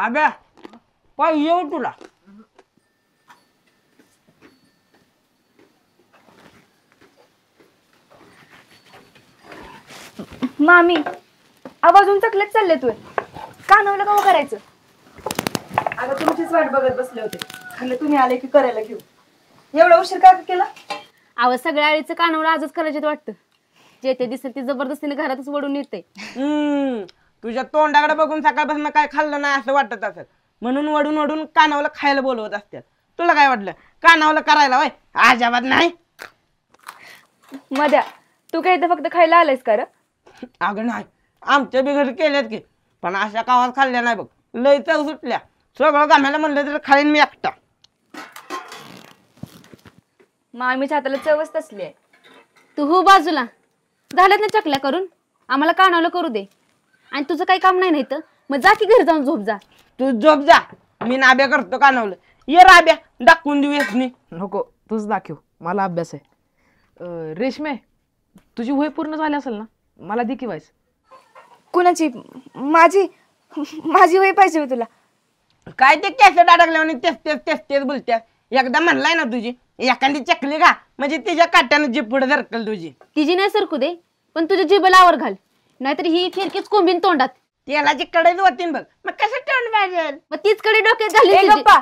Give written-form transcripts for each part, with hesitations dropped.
आब्या पाहिजे हो तुला. मामी आवाजून चकलेच चालले तू कानवलं का करायचं. आता तुमचीच वाट बघत बसले होते. म्हणजे तुम्ही आले की करायला घेऊ. एवढा उशीर का केला? आवाज सगळ्या आळीचं कानवलं आजच करायचं वाटतं. जे ते दिसेल ती जबरदस्तीने घरातच वडून येते. तुझ्या तोंडाकडे बघून सकाळपासून काय खाल्लं नाही असं वाटत असेल म्हणून वडून वडून कानावलं खायला बोलवत असतात. तुला काय वाटलं कानावलं करायला वय? अजिबात नाही. मध्या तू काय इथं फक्त खायला आलायस का? अगं नाही आमच्या बी घरी केल्यात की पण अशा कावात खाल्ल्या नाही बघ. लय चव सुटल्या. सगळं गाम्याला म्हणलं तर खाईन मी एकटा. मामीच्या हाताला चवच तसली आहे. तू हो बाजूला झाल्यात ना चकल्या करून आम्हाला कानावलं करू दे. आणि तुझं काही काम नाही तर मग जा की घरी जाऊन झोप जा. तू झोप जा. मी नाब्या करतो कानावलं. ये राब्या दाखवून देऊ येस. नको तूच दाखव मला अभ्यास आहे. रेशमे तुझी वय पूर्ण झाली असेल ना मला दे की व्हायस. कुणाची? माझी माझी वय पाहिजे तुला. काय ते कॅसेट अडकल्यावर तेच तेच तेच तेच बोलत्या. एकदा म्हणलाय ना तुझी एखादी चकली का म्हणजे तिच्या काट्यानं जीभ पुढे सरकल तुझी. तिची नाही सरकू दे पण तुझ्या जिभेला आवर घाल नाहीतर ही फिरकीच कोंबीन तोंडात. तेलाची कढईच होतीन बघ मग कसं तोंड पाहिजे. मग तीच कडे डोक्यात घाली गप्पा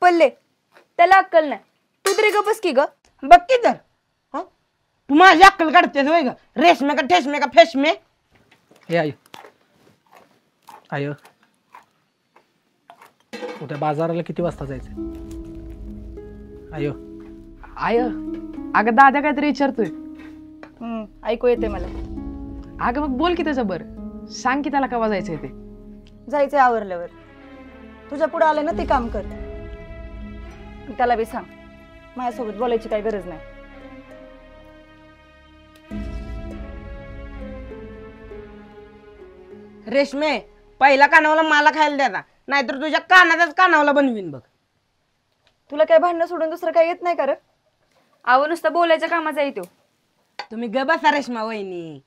पल्ले. त्याला अक्कल नाही. तू तरी ग बस की ग. बघ की तर तू माझी अक्कल काढतेस वय ग. रेशमे का ठेसमे का फेशमे. हे आय आय उद्या बाजाराला किती वाजता जायचं? आय आय अगं दादा काहीतरी विचारतोय. ऐकू येते मला. अगं मग बोल की त्याचं बरं सांग की त्याला केव्हा जायचंय ते. जायचंय आवरल्यावर. तुझ्या पुढे आले ना ते काम कर. त्याला बी सांग माझ्यासोबत बोलायची काही गरज नाही. रेशमे पहिला कानावला मला खायला द्याचा नाहीतर तुझ्या कानाचाच कानावला बनवीन बघ. तुला काय भांडणं सोडून दुसरं काही येत नाही का? आव नुसतं बोलायच्या कामाचा येतो. तुम्ही ग बसा रेशमा वहिनी.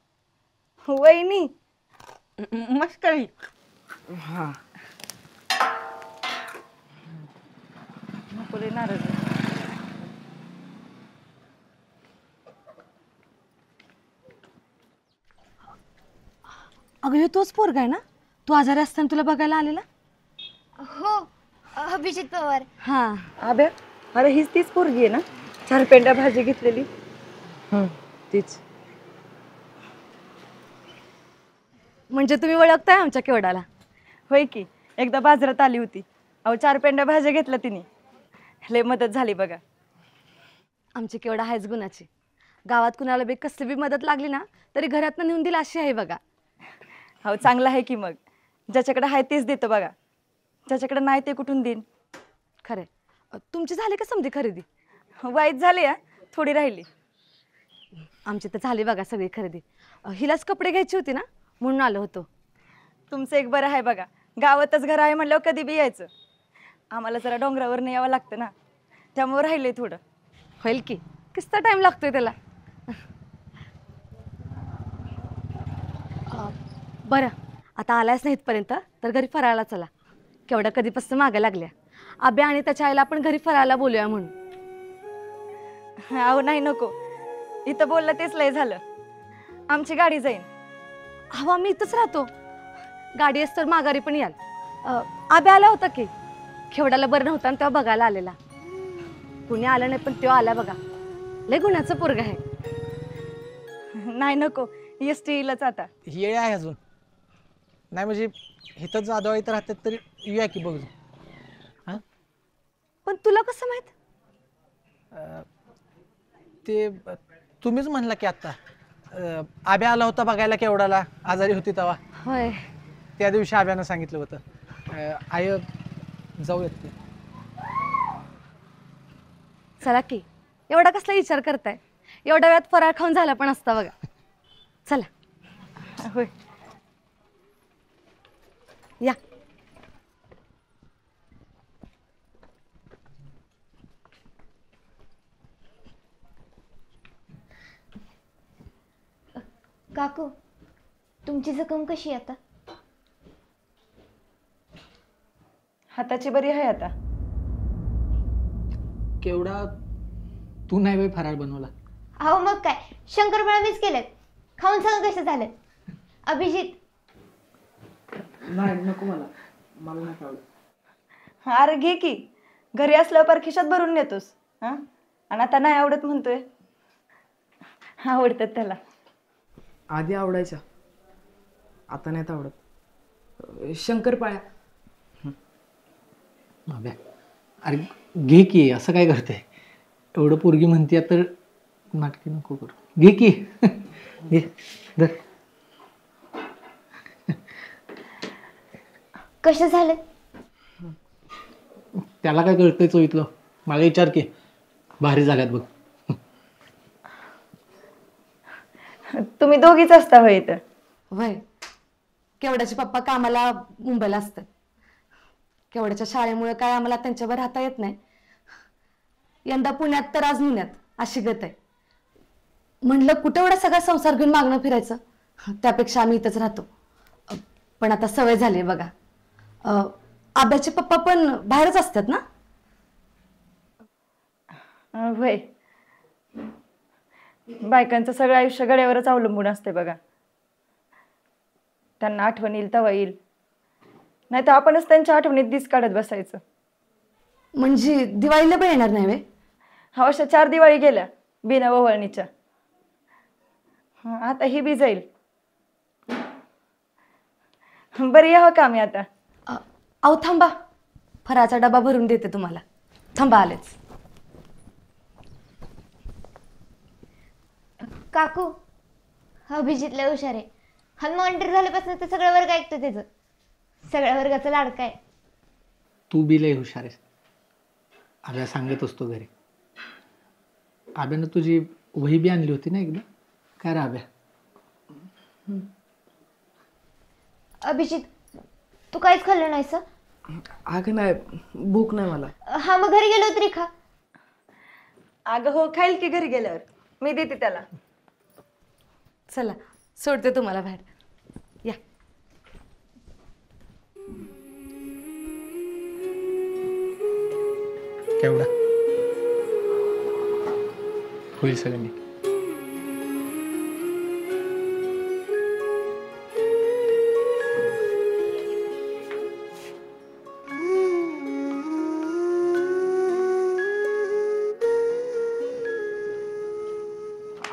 वहिनी मस्करी. हा नको रे नाराज. अगं हे तोच पोरगा आहे ना तू आजारी असताना तुला बघायला आलेला? हो अभिजित पवार. हा आब्या अरे हीच तीच पोरगी आहे ना 4 पेंड्या भाजी घेतलेली. तीच. म्हणजे तुम्ही ओळखताय आमच्या केवडाला? होय की एकदा बाजारात आली होती. अहो 4 पेंड्या भाज्या घेतल्या तिने. लय मदत झाली बघा. आमची केवढा आहेच गुणाची. गावात कुणाला बी कसली बी मदत लागली ना तरी घरातनं नेऊन दिला अशी आहे बघा. हो चांगलं आहे की मग. ज्याच्याकडे आहे तेच देतो बघा. ज्याच्याकडे नाही ते कुठून देईन. खरे तुमची झाली का समधी खरेदी? वाईट झाली या थोडी राहिली. आमची तर झाली बघा सगळी खरेदी. हिलाच कपडे घ्यायची होती ना म्हणून आलो होतो. तुमचं एक बरं आहे बघा. गावातच घर आहे म्हणल्यावर कधी बी यायचं. आम्हाला जरा डोंगरावर यावं लागतं ना त्यामुळे राहिलंय थोडं. होईल की किस्ता टाइम लागतोय त्याला. बरं आता आलायच नाही इथपर्यंत तर घरी फराळाला चला. केवढ्या कधीपासून मागे लागल्या. आब्या आणि त्याच्या आईला आपण घरी फराळाला बोलूया म्हणून. अहो नाही नको. इथं बोललं तेच लय झालं. आमची गाडी जाईन. हवा मी इथंच राहतो. गाडी असतं माघारी पण याल. आब्या आला होता की खेवड्याला बरं नव्हतं आणि तेव्हा बघायला आलेला. कुणी आलं नाही पण तेव्हा आला बघा. लय गुणाचं पोरग आहे. नाही नको एस टी येईलच आता. येळे आहे अजून नाही म्हणजे इथं जाधव इथं राहतात तरी येऊया की बघू. पण तुला कसं माहित? ते तुम्हीच म्हणला की आता आब्या आला होता बघायला केवढाला आजारी होती तेव्हा. होय त्या दिवशी आब्यानं सांगितलं होतं. आय जाऊयात ते. चला की एवढा कसला विचार करताय? एवढ्या वेळात फराळ खाऊन झाला पण असता बघा. चला. होय या. काकू तुमची जखम कशी आहे आता? आत्ताची बरी आहे आता. केवढा तू नाही बाई फराळ बनवला. अहो मग काय, शंकरपाळ्या मीच केलेत. खाऊन सांगा कसे झाले. अभिजित, नाही नको मला नाही आवडत. अरे घे की, घरी असल्यावर पार खिशात भरून नेतोस हा. आणि आता नाही आवडत म्हणतोय. आवडतात त्याला. आधी आवडायच्या, आता नाहीत आवडत. शंकरपाळ्या अभ्या अरे घे की, असं काय करते. एवढं पोरगी म्हणते तर नाटकी नको करू. घे की घे धर. कसे झाले? त्याला काय कळतंय चोईतलं. मला विचार की, भारी जागात बघ. तुम्ही दोघीच असता होय इथं? वय केवड्याचे पप्पा कामाला मुंबईला असतात. केवड्याच्या शाळेमुळे काय आम्हाला त्यांच्यावर राहता येत नाही. यंदा पुण्यात तर आज पुण्यात अशी गत आहे. म्हणलं कुठं एवढा सगळा संसार घेऊन मागणं फिरायचं, त्यापेक्षा आम्ही इथंच राहतो. पण आता सवय झाली बघा. आब्याचे पप्पा पण बाहेरच असतात ना? होय. बायकांचं सगळं आयुष्य गड्यावरच अवलंबून असते बघा. त्यांना आठवण येईल तेव्हा येईल, नाही तर आपणच त्यांच्या आठवणीत दिस काढत बसायचं. म्हणजे दिवाळीला पण येणार नाही वे? हा, अशा 4 दिवाळी गेल्या बिना ववळणीच्या. आता ही बी जाईल. बरी यावं का आम्ही आता? अहो थांबा, फराचा डबा भरून देते तुम्हाला. थांबा आलेच. काकू, अभिजितला हुशार आहे. हनुमान झाल्यापासून तर सगळं वर्ग ऐकतो त्याचं. सगळ्या वर्गाचा लाडका आहे. तू बी लय हुशार आहेस. आब्या सांगत असतो घरी. आब्यानं तुझी वही बी आणली होती ना एकदा. काय रे आब्या? अभिजित, तू काहीच खाल्लं नाहीस? अगं नाही, भूक नाही मला. हा, मग घरी गेलो तरी खा. अगं हो, खाईल की घरी गेल्यावर. मी देते त्याला. चला सोडते तुम्हाला बाहेर. या. केवढा होईल सगळं नीट.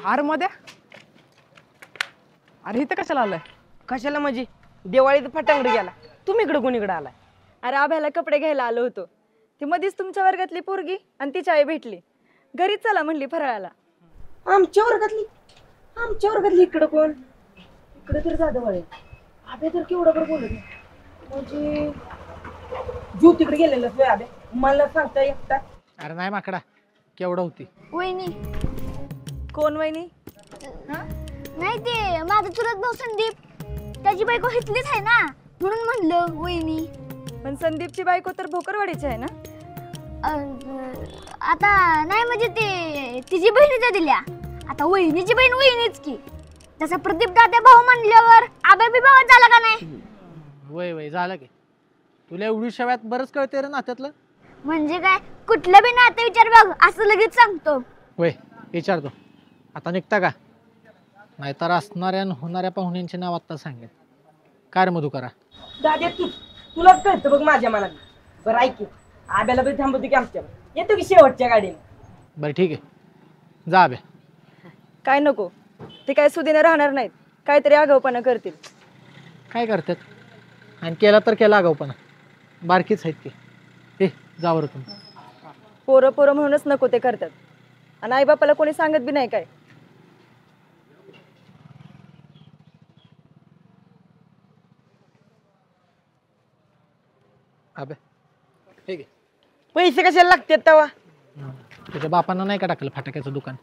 अरे मध्ये, अरे इथं कशाला आलाय? कशाला म्हणजे? दिवाळीत फटांगड गेला, तुम्ही इकडं कोणीकडे आलाय? अरे आभ्याला कपडे घ्यायला आलो होतो. ती मधीच तुमच्या वर्गातली पोरगी आणि तिची आई भेटली. घरीच चला म्हणली फराळाला. आमच्या वर्गातली इकडं कोण? इकडे तर जाधव आहे. आबे तर केवढं बरं बोलत नाही. म्हणजे जीव तिकडे गेलेलं सोय आबे, मला सांगता एकटा. अरे नाही माकडा, केवढा होती. वहिनी, कोण वहिनी? नाही ते माझा चुलत भाऊ संदीप, त्याची बायको हितलीच आहे ना, म्हणून म्हणलं वहिनी. पण संदीपची बायको तर भोकरवाडीची आहे ना? आता नाही म्हणजे ते तिची बहिणीच्या दिल्या. आता वहिनीची बहीण वहिनीच की. तसा प्रदीप दादा भाऊ म्हणल्यावर आबा बी भाऊ झाला का नाही? वय वय झालं की. तुला एवढी शव्यात बरंच कळते रे नात्यातलं. म्हणजे काय, कुठलं बी नाते विचार बघ, असं लगेच सांगतो. वय विचारतो. आता निघता का? नाहीतर असणाऱ्या आणि होणाऱ्या पाहुण्यांचे नाव आत्ता सांगेन. काय रे मधुकरा? दाद्या तुलाच कळतं बघ माझ्या मनात. बरं ऐक, आब्याला बी थांबवतो की आमच्या. येतो की शेवटच्या गाडीने. बरं ठीक आहे, जा आब्या. काय नको, ते काय सुदीने राहणार नाहीत. काहीतरी आगाऊपणा करतील. काय करतात? आणि केला तर केला आगाऊपणा. बारकीच आहेत की. ए जावर तुम्ही. पोरं पोरं म्हणूनच नको ते करतात. आणि आईबापाला कोणी सांगत बी नाही काय. आब्या ठीक आहे. पैसे कशाला लागतात तेव्हा? तुझ्या बापांना नाही का टाकलं फटाक्याचं दुकान?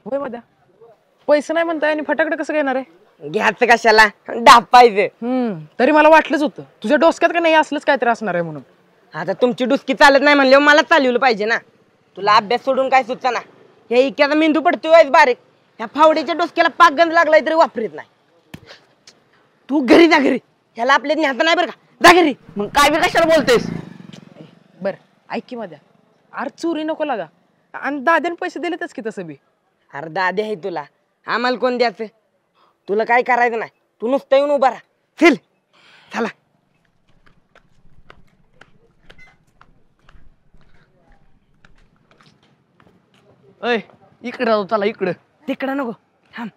होय मध्ये, पैसे नाही म्हणताय आणि फटाकडे कसं घेणार आहे? घ्यायचं कशाला, डापायचं. तरी मला वाटलंच होतं तुझ्या डोसक्यात का नाही असलंच काहीतरी असणार आहे म्हणून. आता तुमची डुसकी चालत नाही म्हणल्यावर मला चालवलं पाहिजे ना. तुला अभ्यास सोडून काय सुचना. ह्या इक्याचा मेंदू पडतोय बारीक. ह्या फावडीच्या डोसक्याला पाक गंज लागलाय तरी वापरीत नाही. तू घरी जा घरी. ह्याला आपल्या न्यायचं नाही बरं का. जा घरी. मग काय बी कशाला बोलतेस? बर ऐक की माझ्या, अरे चोरी नको लागा. आणि दाद्याने पैसे दिलेतच की तसं बी. अरे दादे आहे तुला, आम्हाला कोण द्यायचं? तुला काय करायचं नाही, तू नुसतं येऊन उभा राहा. चल चला. अय इकडे राहतो, चला इकडं. तिकडं नको, थांब.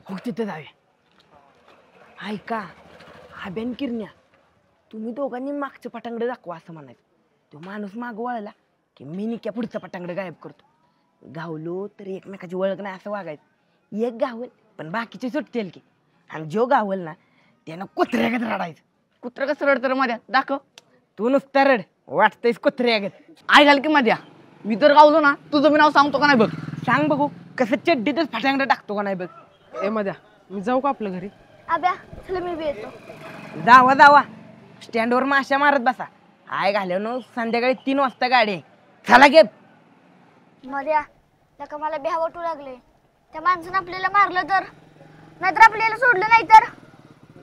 हो तिथं जाऊया. ऐका आब्यान किरण्या, तुम्ही दोघांनी मागचं पटांगड दाखवा असं म्हणायचं. तो माणूस माग वळला की मी निक्या पुढचं पटांगड गायब करतो. गावलो तर एकमेकाची ओळख नाही असं वागायचं. एक गावल पण बाकीचे सुटतील की. आणि जो गावल ना त्यानं कुत्र्यागत रडायचं. कुत्र कसं रडतं रे माझ्या? दाखव. तू नुसतं रड, वाटतंयस कुत्र्यागत. आई घाल की माझ्या. मी तर गावलो ना, तुझं मी नाव सांगतो का नाही बघ. सांग बघू कसं चड्डीतच फटांगड टाकतो का नाही बघ. ए माझ्या, मी जाऊ का आपल्या घरी? आब्या चला मी बी येतो. जावा जावा, स्टँडवर माश्या मारत बसा. आय घालवून संध्याकाळी 3 वाजता गाडी आहे. चला गे. मर्या नका मला भ्या वाटू लागले. त्या माणसानं आपल्याला मारलं तर, नाहीतर आपल्याला सोडलं नाही तर.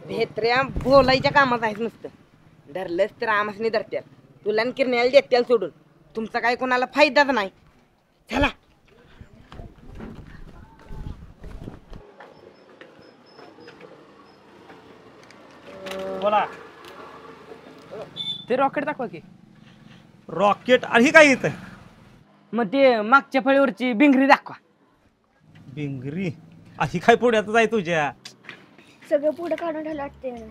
भेत्र्या बोलायच्या कामात आहेस नुसतं. धरलंच तर आमासनी धरत्याल, तुला आणि किरण्याला देत्याल सोडून. तुमचा काय कोणाला फायदाच नाही. चला. बोला. ते रॉकेट दाखवा की. रॉकेट आणि ही काय येत आहे? मग ते मागच्या फळीवरची बिंगरी दाखवा. बिंगरी अशी काय पुढ्यातच आहे तुझ्या? सगळं पुढे काढून ठेवलं वाटते.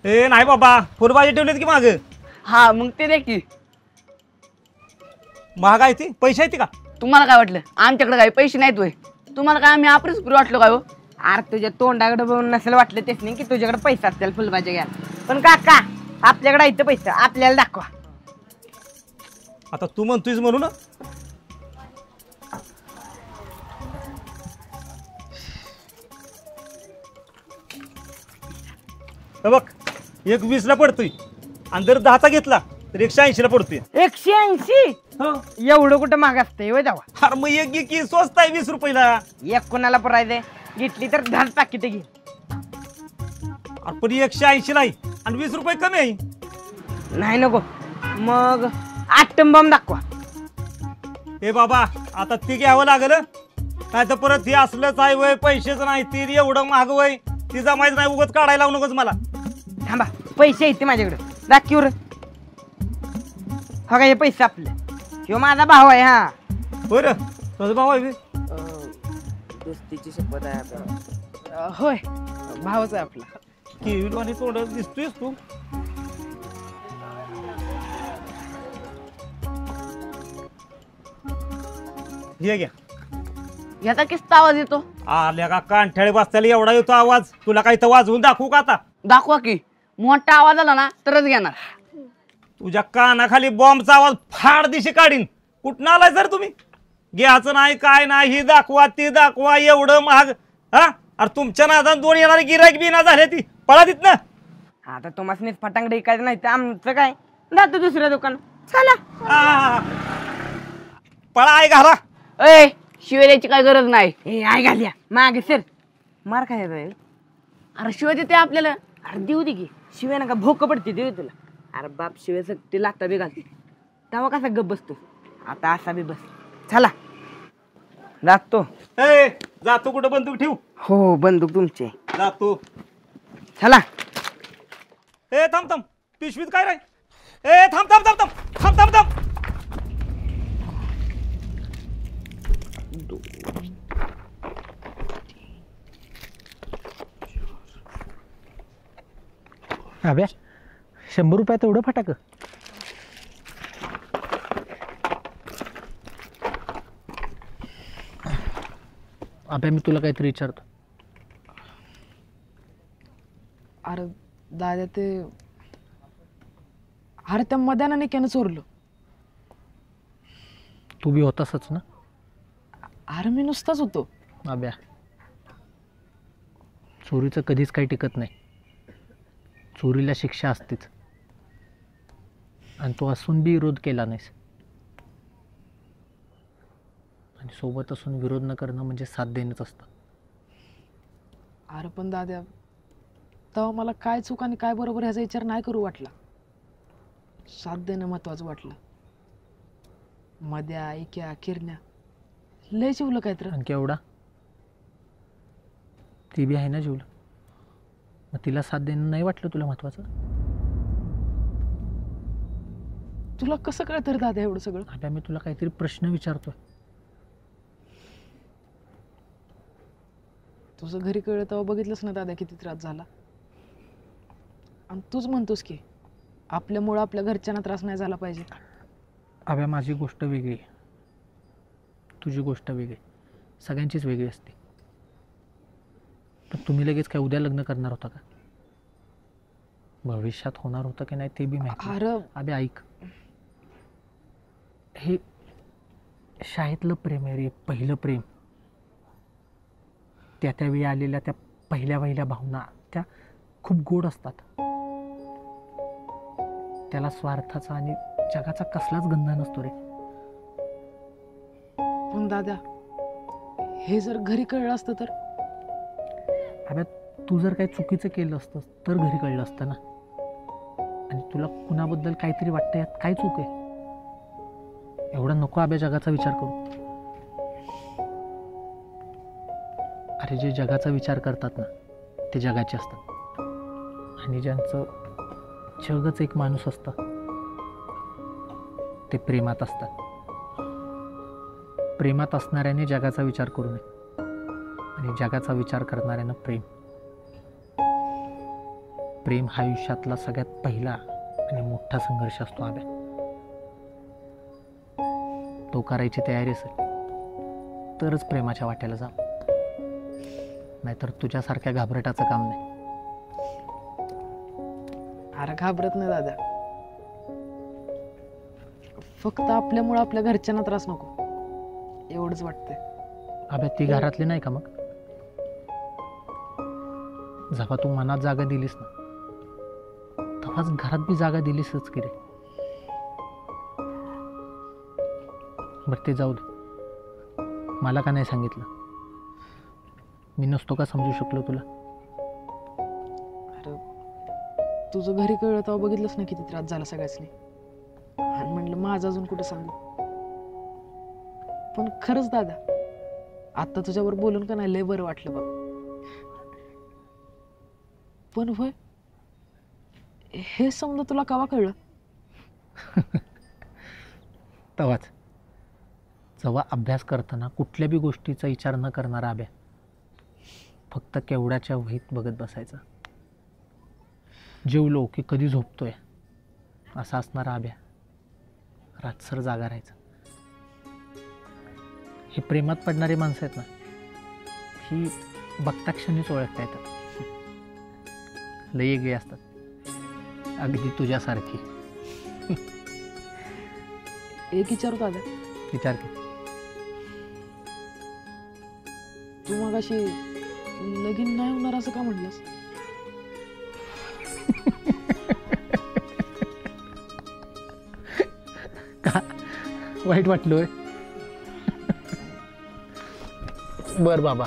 ए नाही बाबा, फुलबाजी ठेवलेत की माग. हा मग ते दे की. महाग आहे ती, पैसे आहेत का? तुम्हाला काय वाटलं आमच्याकडे काही पैसे नाहीत होय? तुम्हाला काय आम्ही आपलीच पुरी वाटलो काय हो? अरे तुझ्या तोंडाकडे बघून नसेल वाटलं तेच नाही की तुझ्याकडे पैसा असतील फुलभाज्या घ्यायला. पण काका आपल्याकडे इथं पैसा, आपल्याला दाखवा. आता तू म्हणतोयस म्हणून ना. हे बघ, एक 20ला पडतोय आणि जर 10चा घेतला तर 180ला पडतोय. 180? हो. एवढं कुठं महाग असतंय होय जावा. अरे मग एक घे की, स्वस्त आहे 20 रुपयाला. एक कोणाला परायचंय, घेतली तर 10 पाकिट घे. अरे पण 180ला आहे आणि 20 रुपये कमी आहे. नाही नको, मग आटम बॉम्ब दाखवा. ए बाबा, आता ती घ्यावं लागल. नाही तर परत हे असलंच आहे वय, पैसेच नाही ती एवढं महाग वय, ती जमायचं नाही. उगाच काढायला लावू नकोस मला. थांबा, पैसे आहेत ते माझ्याकडे, दाखव रे. हो का, हे पैसे आपले. ह्यो माझा भाऊ आहे. हा बरं, तुझा भाऊ आहे बे? दोस्तीची शपथ आहे आपल्याला. होय भावच आहे आपला. केविल आणि तोंड दिसतोयस तू. हे घ्या. याचा किस्ता आवाज येतो. आल्या का कानठ्याळे बसताना एवढा येतो आवाज? तुला काही तर वाजवून दाखवू का आता? दाखवा की. मोठा आवाज आला ना तरच घेणार. तुझ्या कानाखाली बॉम्बचा आवाज फाड दिशी काढीन. कुठं आलाय सर तुम्ही? घ्यायचं नाही काय नाही, ही दाखवा ती दाखवा, एवढं महाग. हा अरे तुमच्या नादात 2 येणारे गिरायक बी ना झाले, ती पळा तिथनं. आता तुम्हाला फटांगडे ऐकायचं नाही तर आमचं काय, जातो दुसऱ्या दुकान. चला. आ, पळा आहे घाला. ए शिवाय द्यायची काय गरज नाही. ए आय घाल्या मागे सर, मार काय जाईल. अरे शिवाय देते आपल्याला. अरे देऊ दे की, शिवाय नका भोक पडते देऊ तुला. अरे बाप शिवाय सक्ती लागता बी घालते, तेव्हा कसा गप बसतो. आता असा बी बस. चला जातो. ए जातो कुठं? बंदूक ठेवू. हो बंदूक तुमची. जातो. चला. ए थांब थांब, पिशवीत काय राय? ए थांब थांब थांब थांब थांब थांब थांब. अबे 100 रुपयात एवढं फटाक? अबे मी तुला काहीतरी विचारतो. अरे दादा ते, अरे त्या मध्यानाने केनं चोरलं. तू बी होतासच ना? अरे मी नुसताच होतो. अब्या चोरीचं कधीच काही टिकत नाही. चोरीला शिक्षा असतेच, आणि तो असून बी विरोध केला नाहीस. आणि सोबत असून विरोध न करणं म्हणजे साथ देणंच असतं. अरे पण दादा तेव्हा मला काय चूक आणि काय बरोबर ह्याचा विचार नाही करू वाटला. साथ देणं महत्वाचं वाटलं. मध्या ऐक्या किरण्या लय जीवलं काय तर. आणि केवढा ती बी आहे ना जीवलं. मग तिला साथ देणं नाही वाटलं तुला महत्वाचं? तुला कसं कळतं रे दादा एवढं सगळं? आता मी तुला काहीतरी प्रश्न विचारतोय. तुझं घरी कळलं तेव्हा बघितलंस ना दादा किती त्रास झाला. आणि तूच म्हणतोस की आपल्यामुळं आपल्या घरच्यांना त्रास नाही झाला पाहिजे. अभ्या माझी गोष्ट वेगळी आहे, तुझी गोष्ट वेगळी, सगळ्यांचीच वेगळी असते. पण तुम्ही लगेच काय उद्या लग्न करणार होता का? भविष्यात होणार होतं की नाही ते बी माहिती. अरे अबे ऐक, हे शाळेतलं प्रेम आहे रे, पहिलं प्रेम. त्यावेळी आलेल्या त्या पहिल्या भावना त्या खूप गोड असतात. त्याला स्वार्थाचा आणि जगाचा कसलाच गंध नसतो रे. पण दादा हे जर घरी कळलं असतं तर? अबे तू जर काही चुकीचं केलं असतं तर घरी कळलं असतं ना. आणि तुला कुणाबद्दल काहीतरी वाटतं, यात काय चूक आहे? एवढं नको अबे जगाचा विचार करू. अरे जे जगाचा विचार करतात ना ते जगाचे असतात, आणि ज्यांचं जगच एक माणूस असतं ते प्रेमात असतात. प्रेमात असणाऱ्याने जगाचा विचार करू नये, आणि जगाचा विचार करणाऱ्यानं प्रेम हा आयुष्यातला सगळ्यात पहिला आणि मोठा संघर्ष असतो. अबे तो करायची तयारी असेल तरच प्रेमाच्या वाट्याला जा, नाहीतर तुझ्यासारख्या घाबरटाचं काम नाही. अरे घाबरत नाही दादा, फक्त आपल्यामुळं आपल्या घरच्यांना त्रास नको एवढंच वाटतंय. अबे ती घरातली नाही का? मग जेव्हा तू मनात जागा दिलीस ना तेव्हाच घरात बी जागा दिलीसच की रे. बरं ते जाऊ दे, मला का नाही सांगितलं? मी नसतो का समजू शकलो तुला? अरे तुझं घरी कळलं तेव्हा बघितलंस ना किती त्रास झाला सगळ्याचनी, आणि म्हणलं माझं अजून कुठं सांगू. पण खरंच दादा आता तुझ्यावर बोलून का नाही लय बरं वाटलं बघ. पण होय हे समजा तुला केव्हा कळलं? तेव्हाच जेव्हा अभ्यास करताना कुठल्या बी गोष्टीचा विचार न करणारा अभ्या फक्त केवढ्याच्या वहीत बघत बसायचा. जेवलो की कधी झोपतोय असा असणारा अभ्या रातसर जागा राहायचा. हे प्रेमात पडणारी माणसं आहेत ना, ही बघता क्षणीच ओळखता येतात. लई वेगळी असतात, अगदी तुझ्यासारखी. एक विचारू दादा, विचार की. तू मग अशी लगीन नाही होणार असं का म्हटलंस? का वाईट वाटलोय? बर बाबा,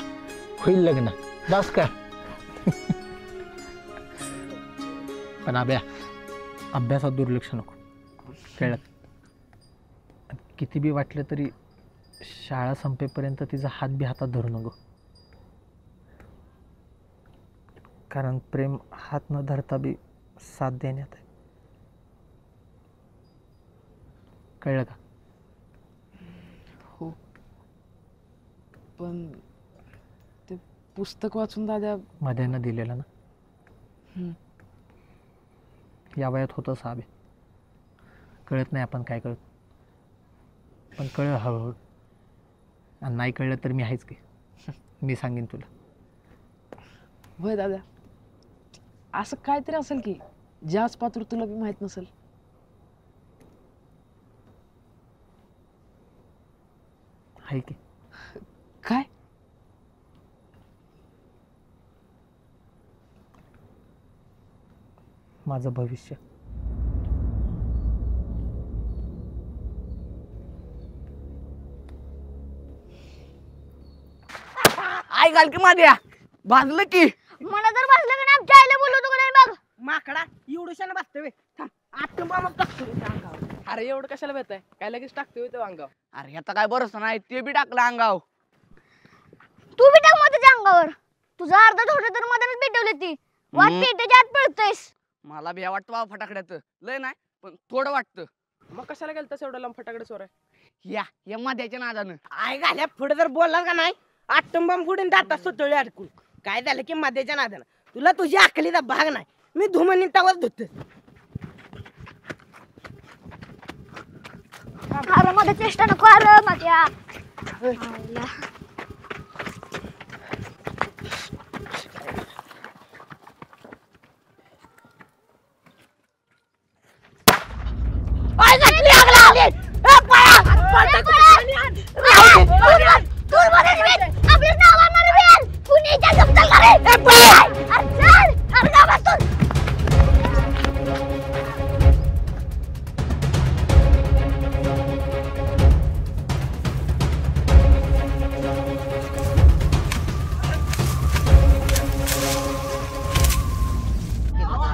होईल लग्न, बस का. पण अभ्यासात दुर्लक्ष नको, कळलं? किती बी वाटलं तरी शाळा संपेपर्यंत तिचा हात बी हातात धरू नको, कारण प्रेम हात न धरता बी साथ देण्यात आहे. कळलं का? हो, पण ते पुस्तक वाचून दादा मध्यानं दिलेलं ना, या वयात होतं साबे. कळत नाही आपण काय कळत, पण कळलं हळूहळू. आणि नाही कळलं तर मी आहेच की, मी सांगेन तुला. होय दादा, असं काहीतरी असेल की ज्याच पात्र तुला बी माहित नसेल. आहे की? काय? माझं भविष्य. आई घाल की माझ्या भाजलं की. मला तर बसलं का नाही आमच्या आईला बोलू पुरुषाने बसतोय आठ मग टाकतो रे त्या अंगावर. अरे एवढं कशाला भेटताय काय लगेच टाकतोय तो अंगावर. अरे आता काय भरोसा नाही ते बी टाकलं अंगाव. तू बी टाक मग त्याच्या अंगावर. तुझा अर्धा थोडं तर मधानच पेटवली ती वाट पेटायच्या आत पळतोयस. मला भ्या वाटतं बाबा फटाकड्यात लय नाही पण थोडं वाटतं. मग कशाला गेलं तसं एवढं लांब फटाकडे चोराय. या मध्याच्या नादानं आय घाल्या पुढे जर बोलला का नाही आटम बॉम्ब फुटून जातात सुतळी अडकून. काय झालं की मध्याच्या नादानं तुला तुझी अकलीचा भाग नाही. मी धुमनी तवाच धुत. अरे मध्ये चेष्टा नको अरे मध्या.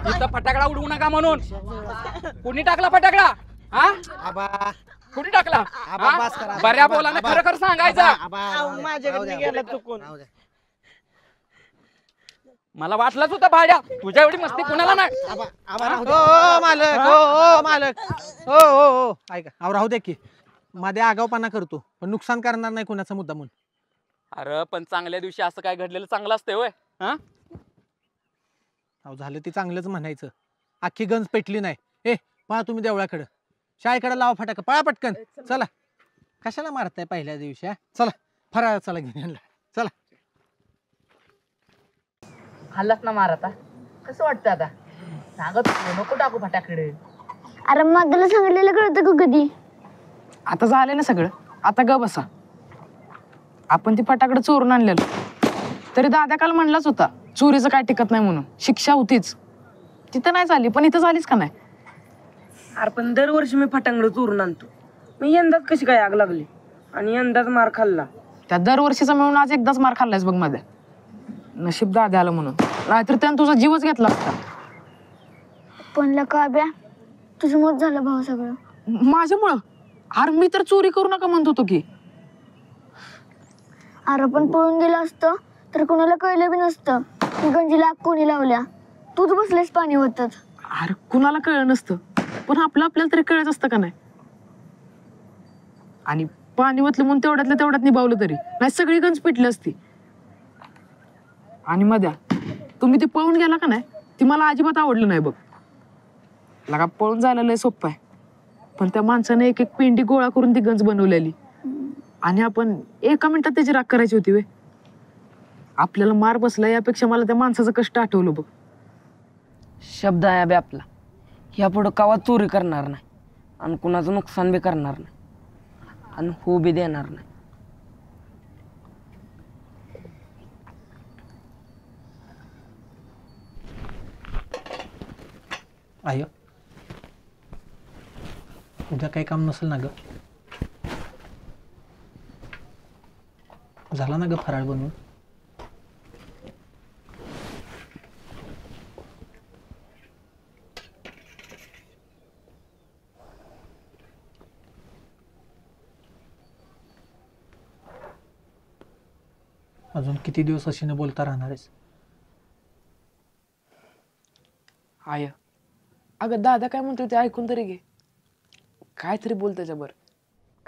इथं फटाकडा उडवू नका म्हणून कुणी टाकला फटाकडा? हा कुणी टाकला? बऱ्या बोलाने खरं खरं सांगायचं. माझ्याकडे गेला चुकून. मला वाटलंच होतं भाड्या तुझ्या एवढी मस्ती कुणाला नाही. मालक हो ऐका अहो राहू दे की मध्ये आगाऊपणा करतो पण नुकसान करणार नाही कोणाचा मुद्दा म्हणून. अरे पण चांगल्या दिवशी असं काय घडलेलं चांगलं असतंय होय. हा अहो झालं ते चांगलंच म्हणायचं. अख्खी गंज पेटली नाही. पहा तुम्ही देवळाकडं शाळेकडे लावा फटाका पळा पटकन. चला कशाला मारताय पहिल्या दिवशी. चला फराळ चला घेऊन आणला. चला हल्लाच ना मार आता कसं वाटतं आता सांगत नको टाकू फटाकडे. अरे मध्याला सांगितलेलं कळतं का कधी. आता झालं ना सगळं आता ग बसा. आपण ती फटाकडे चोरून आणलेलं तरी दादा काल म्हणलाच होता चोरीचं काय टिकत नाही म्हणून. शिक्षा होतीच तिथं नाही झाली पण इथं झालीच का नाही. अरे पण दरवर्षी मी फटांगड चोरून आणतो. मी यंदाच कशी काय आग लागली आणि यंदाच मार खाल्ला. त्या दरवर्षीचा मिळून आज एकदाच मार खाल्लायस बघ मध्ये. नशीब दादा आलं म्हणून नाहीतर त्यानं तुझा जीवच घेतला असता. पण लकाब्या तुझं मत झालं भाऊ सगळं. माझ्यामुळं? अरे मी तर चोरी करू नका म्हणत होतो की. अरे पण पळून गेलं असतं तर कोणाला कळलं बी नसतं की गंजीला आग कोणी लावल्या. तूच बसलेस पाणी होतच. अरे कुणाला कळलं नसतं पण आपल्याला तरी कळत असतं का नाही. आणि पाणी ओतलं म्हणून तेवढ्यात निभावलं तरी नाही सगळी गंज पिटली असती. आणि मध्या तुम्ही ते पळून गेला का नाही ती मला अजिबात आवडलं नाही बघ. लगा पळून जायला लय सोपं आहे पण त्या माणसाने एक एक पेंडी गोळा करून ती गंज बनवलेली आणि आपण एका मिनिटात त्याची राख करायची होती वे. आपल्याला मार बसला यापेक्षा मला त्या माणसाचं कष्ट आठवलं बघ. शब्द आहे बे आपला ह्या पुढं कवा चोरी करणार नाही आणि कुणाचं नुकसान बी करणार नाही आणि होऊ बी देणार नाही. आय उद्या काही काम नसेल ना ग. झाला ना ग फराळ बनवून. अजून किती दिवस अशी न बोलता राहणार आहेस. आय अगं दादा काय म्हणतो ते ऐकून तरी घे. काय तरी बोल त्याच्यावर.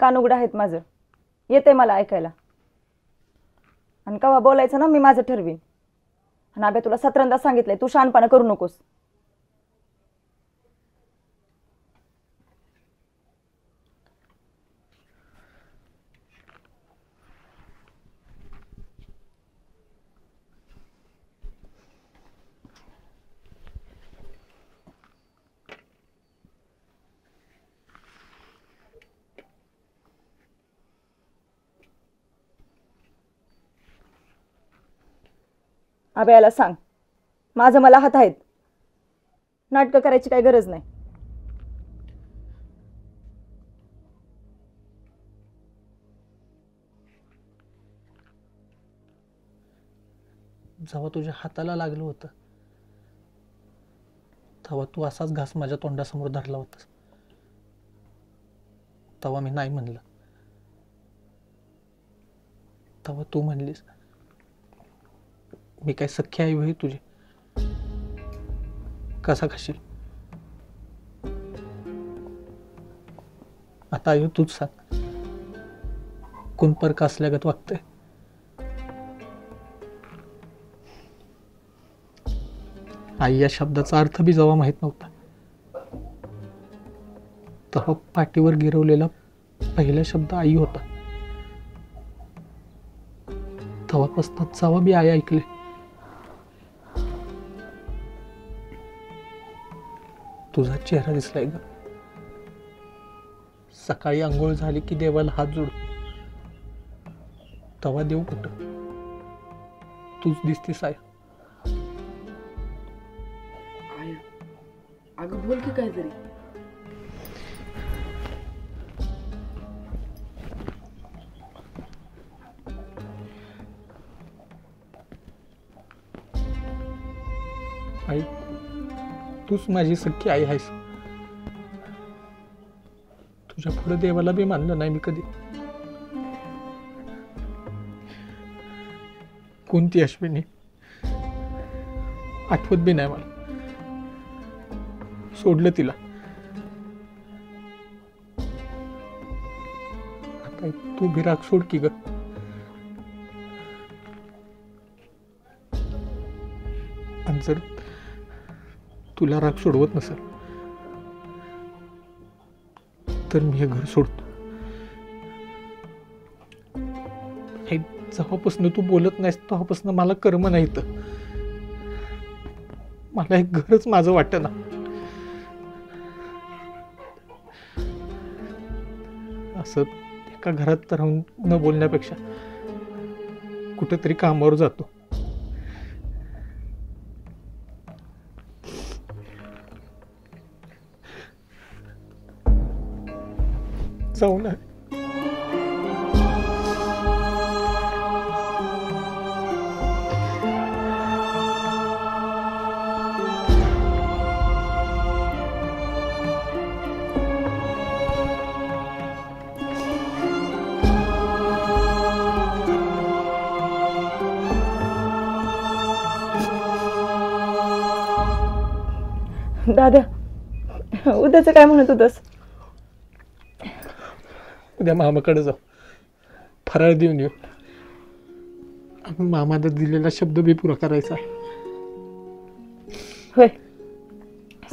कान उघडं आहेत माझं येते मला ऐकायला. आणि केव्हा बोलायचं ना मी माझं ठरवीन. आणि अबे तुला 17दा सांगितलंय तू शहाणपणा करू नकोस. अभयाला सांग माझं मला हात आहेत. नाटकं करायची काही गरज नाही. जेव्हा तुझ्या हाताला लागलं होतं तेव्हा तू असाच घास माझ्या तोंडासमोर धरला होतास. तेव्हा मी नाही म्हणलं. तेव्हा तू म्हणलीस मी काय सख्खी आई होई तुझी, कसा खाशील. आता आई तूच सांग, कोण परका असल्यागत वागतंय. आई या शब्दाचा अर्थ बी जेव्हा माहित नव्हता, तेव्हा पाठीवर गिरवलेला पहिला शब्द आई होता. तेव्हापासून जेव्हा बी आई ऐकले, तुझा चेहरा दिसलाय ग. सकाळी आंघोळ झाली की देवाला हात जोड, तेव्हा देव कुठं, तूच दिसतीस आई. अगं बोल की काहीतरी. आई तूच माझी सख्खी आई आहेस. तुझ्या पुढे देवाला बी मानलं नाही मी कधी. कोणती अश्विनी आठवत बी नाही मला. सोडलं तिला. आता तू बी राग सोड की ग. आणि जर तुला राग सोडवत नसेल तर मी हे घर सोडतो. जेव्हापासून तू बोलत नाहीस तेव्हापासून मला कर्म नाही. तर मला एक घरच माझं वाटतं ना. असं एका घरात राहून न बोलण्यापेक्षा कुठेतरी कामावर जातो. जाऊन आहे. दादा उद्याचं काय म्हणत होतस? उद्या मामाकडे जाऊ, फराळ देऊन येऊ. मामाला दिलेला शब्द बी पुरा करायचा. होय,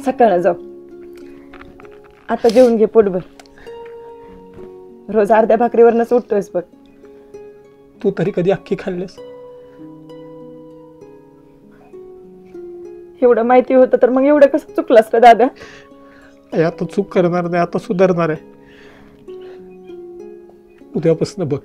सकाळला जाऊ. आता जेवून घे पोटभर. रोज अर्ध्या भाकरीवरनच उठतोयस बघ. तू तरी कधी अख्खी खाल्लेस? एवढं माहिती होतं तर मग एवढं कसं चुकलास रे दादा? आता चूक करणार नाही, आता सुधारणार आहे. उद्यापासून बघ